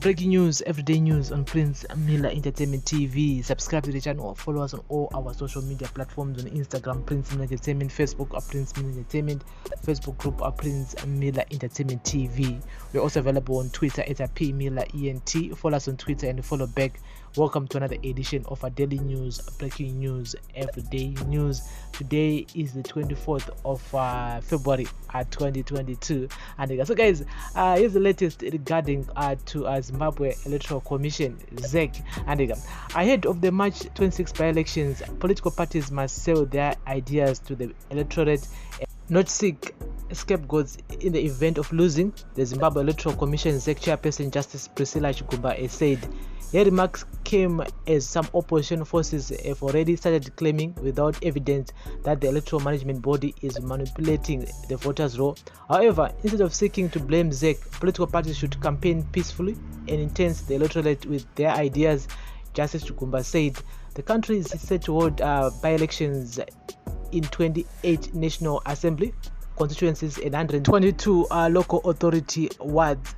Breaking news, everyday news on Prince Miller Entertainment TV. Subscribe to the channel or follow us on all our social media platforms on Instagram, Prince Miller Entertainment, Facebook, or Prince Miller Entertainment, Facebook group, or Prince Miller Entertainment TV. We're also available on Twitter at PMillerENT. Follow us on Twitter and follow back. Welcome to another edition of our daily news, breaking news, everyday news. Today is the 24th of February 2022. And so guys, here's the latest regarding to Zimbabwe Electoral Commission, ZEC. And ahead of the March 26 by-elections, political parties must sell their ideas to the electorate and not seek scapegoats in the event of losing. The Zimbabwe Electoral Commission ZEC chairperson Justice Priscilla CHIGUMBA has said. Her remarks came as some opposition forces have already started claiming without evidence that the electoral management body is manipulating the voters' roll. However, instead of seeking to blame ZEC, political parties should campaign peacefully and intense the electorate with their ideas, Justice CHIGUMBA said. The country is set to hold by-elections in 28 National Assembly constituencies and 122 local authority wards.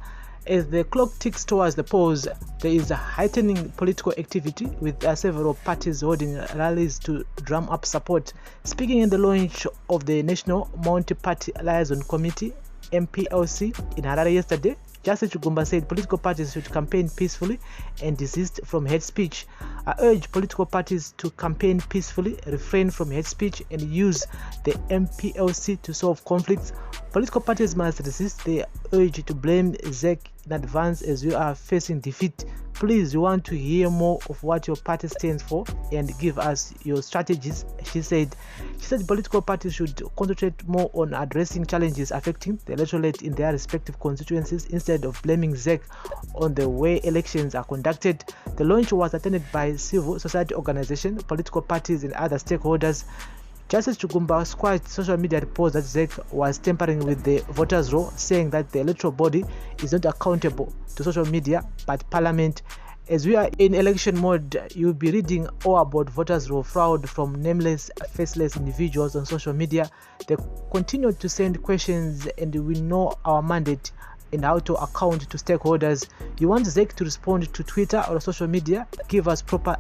As the clock ticks towards the polls, there is a heightening political activity with several parties holding rallies to drum up support. Speaking in the launch of the National Multi-Party Liaison Committee (MPLC) in Harare yesterday, Justice CHIGUMBA said political parties should campaign peacefully and desist from hate speech. I urge political parties to campaign peacefully, refrain from hate speech, and use the MPLC to solve conflicts. Political parties must resist the urge to blame ZEC in advance as we are facing defeat. Please, we want to hear more of what your party stands for and give us your strategies, she said. She said political parties should concentrate more on addressing challenges affecting the electorate in their respective constituencies instead of blaming ZEC on the way elections are conducted. The launch was attended by civil society organizations, political parties, and other stakeholders. Justice CHIGUMBA squashed social media reports that ZEC was tampering with the voters' roll, saying that the electoral body is not accountable to social media but Parliament. As we are in election mode, you'll be reading all about voters' roll fraud from nameless, faceless individuals on social media. They continue to send questions, and we know our mandate and how to account to stakeholders. You want ZEC to respond to Twitter or social media? Give us proper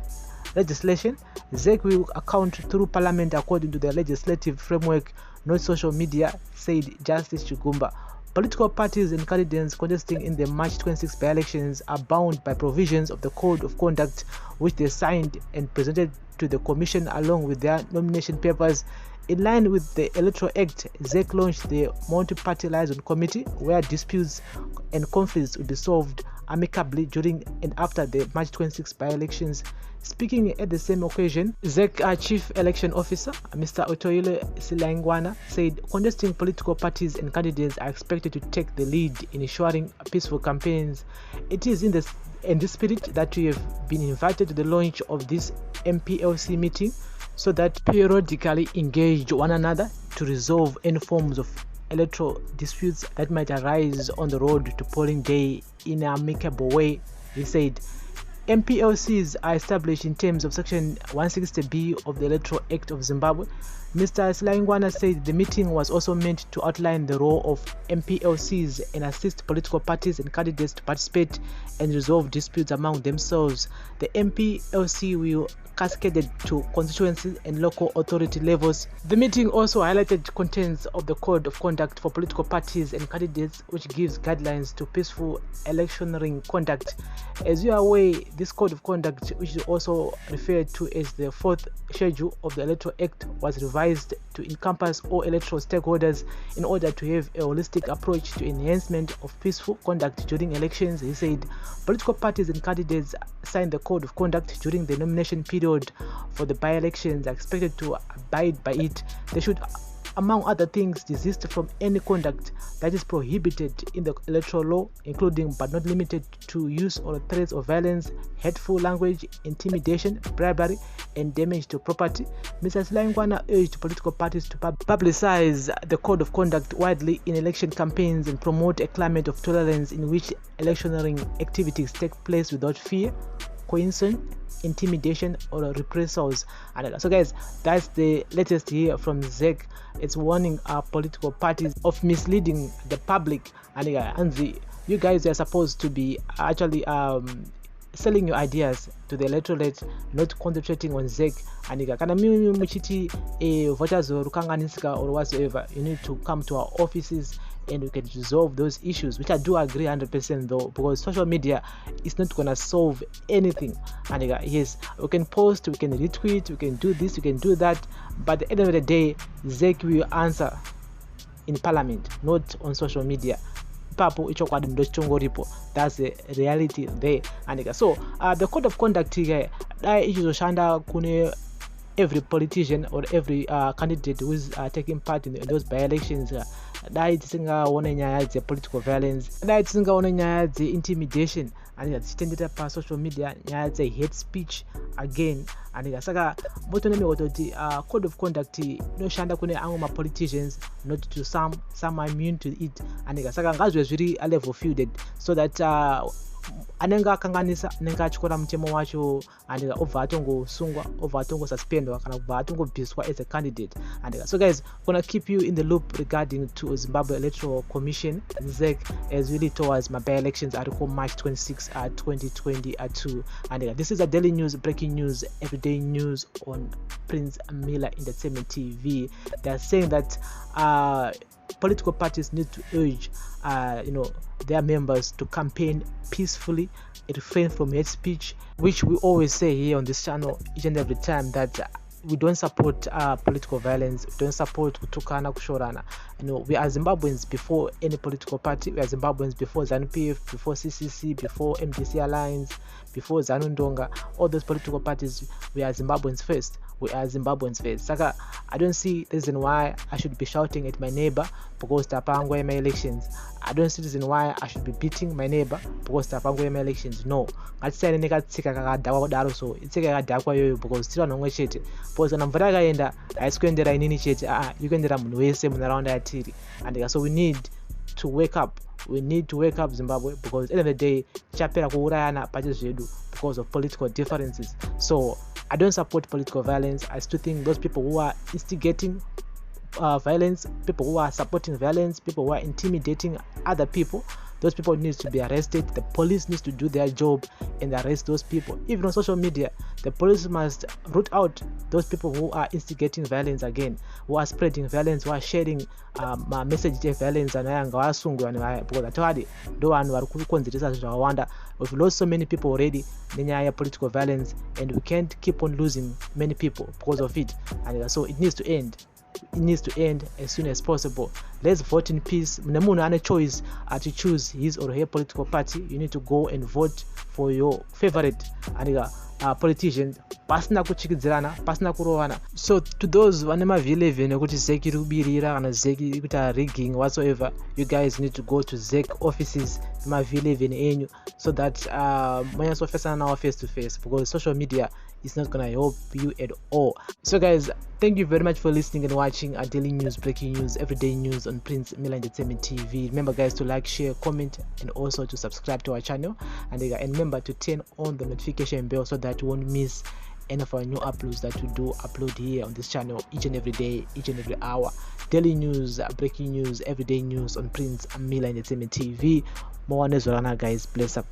legislation. ZEC will account through Parliament according to the legislative framework, not social media, said Justice CHIGUMBA. Political parties and candidates contesting in the March 26 by-elections are bound by provisions of the Code of Conduct, which they signed and presented to the Commission along with their nomination papers. In line with the Electoral Act, ZEC launched the Multi-Party Liaison Committee, where disputes and conflicts will be solved amicably during and after the March 26 by-elections. Speaking at the same occasion, ZEC Chief Election Officer Mr. Otoile Silangwana said contesting political parties and candidates are expected to take the lead in ensuring peaceful campaigns. It is in this spirit that we have been invited to the launch of this MPLC meeting, so that periodically engage one another to resolve any forms of electoral disputes that might arise on the road to polling day in an amicable way, he said. MPLCs are established in terms of Section 160B of the Electoral Act of Zimbabwe. Mr. Slaingwana said the meeting was also meant to outline the role of MPLCs and assist political parties and candidates to participate and resolve disputes among themselves. The MPLC will cascaded to constituency and local authority levels. The meeting also highlighted contents of the Code of Conduct for political parties and candidates, which gives guidelines to peaceful electioneering conduct. As you are aware, this Code of Conduct, which is also referred to as the fourth schedule of the Electoral Act, was revised to encompass all electoral stakeholders in order to have a holistic approach to enhancement of peaceful conduct during elections. He said political parties and candidates signed the Code of Conduct during the nomination period for the by-elections are expected to abide by it. They should, among other things, desist from any conduct that is prohibited in the electoral law, including but not limited to use or threats of violence, hateful language, intimidation, bribery, and damage to property. Mr. Slaingwana urged political parties to publicize the Code of Conduct widely in election campaigns and promote a climate of tolerance in which electioneering activities take place without fear coercion, intimidation, or reprisals. And so guys, that's the latest here from ZEC. It's warning our political parties of misleading the public, and you guys are supposed to be actually selling your ideas to the electorate, not concentrating on ZEC. And kana muchiti voters rukanganisika or whatsoever, you need to come to our offices and we can resolve those issues, which I do agree 100% though, because social media is not gonna solve anything. And yes, we can post, we can retweet, we can do this, we can do that, but at the end of the day, ZEC will answer in parliament, not on social media. That's the reality there. And so the code of conduct here every politician or every candidate who is taking part in those by-elections daitisingaona nyaya dzepolitical violence, daitisingaona nyaya dze-intimidation, and tichitendera pa social media nyaya dze-hate speech again. And saka motonemi kuti code of conduct inoshanda kune amwe ma-politicians, not to some are immune to it. And saka ngazve zviri a level fielded so that anenge akanganisa anenge achikora mutemo wacho and obva atongosungwa, obva atongosuspendwa kana kubva atongobviswa as a candidate. And so guys, gonna keep you in the loop regarding to Zimbabwe Electoral Commission ZEC as really towards my by-elections article March 26 2022. And this is a daily news, breaking news, everyday news on Prince Miller Entertainment TV. They're saying that political parties need to urge their members to campaign peacefully, refrain from hate speech, which we always say here on this channel each and every time, that we don't support political violence, we don't support kutukana, kushorana. We are Zimbabweans before any political party. We are Zimbabweans before ZANU-PF, before CCC, before MDC Alliance, before ZANU-Ndonga. All those political parties, we are Zimbabweans first. We are Zimbabweans first. Saka, I don't see the reason why I should be shouting at my neighbor because tapangwa my elections. I don't see the reason why I should be beating my neighbor because tapangwa my elections. No. Ngatisane nekatsika kakadakwa kudaro so. Itsika kakadakwa yoyo because tira nongwe chete. Because kana mvura yakaenda haisikuendera inini chete. Ikuendera munhu wese munharaunda yatiri. And so we need to wake up. We need to wake up Zimbabwe, because at the end of the day, chapera kuurayana pachizvedu because of political differences. So I don't support political violence. I still think those people who are instigating violence, people who are supporting violence, people who are intimidating other people, those people need to be arrested. The police needs to do their job and arrest those people. Even on social media, the police must root out those people who are instigating violence again, who are spreading violence, who are sharing message of violence. We've lost so many people already in political violence, and we can't keep on losing many people because of it. And so it needs to end. It needs to end as soon as possible. Let's vote in peace. Mnemunhu ane choice to choose his or her political party. You need to go and vote for your favorite politician. Pasina kuchikidzirana, pasina kurovana. So to those vane mavhile nekuti ZEC iri kubirira kana ZEC iri kuita rigging whatsoever, you guys need to go to ZEC offices mavhile enyu so that manyasofesana nawo face to face, because social media is not gonna help you at all. So guys, thank you very much for listening and watching our daily news, breaking news, everyday news on Prince Miller Entertainment TV. Remember guys to like, share, comment, and also to subscribe to our channel, and remember to turn on the notification bell so that you won't miss any of our new uploads that we do upload here on this channel each and every day, each and every hour. Daily news, breaking news, everyday news on Prince Miller Entertainment TV. More on guys, bless up.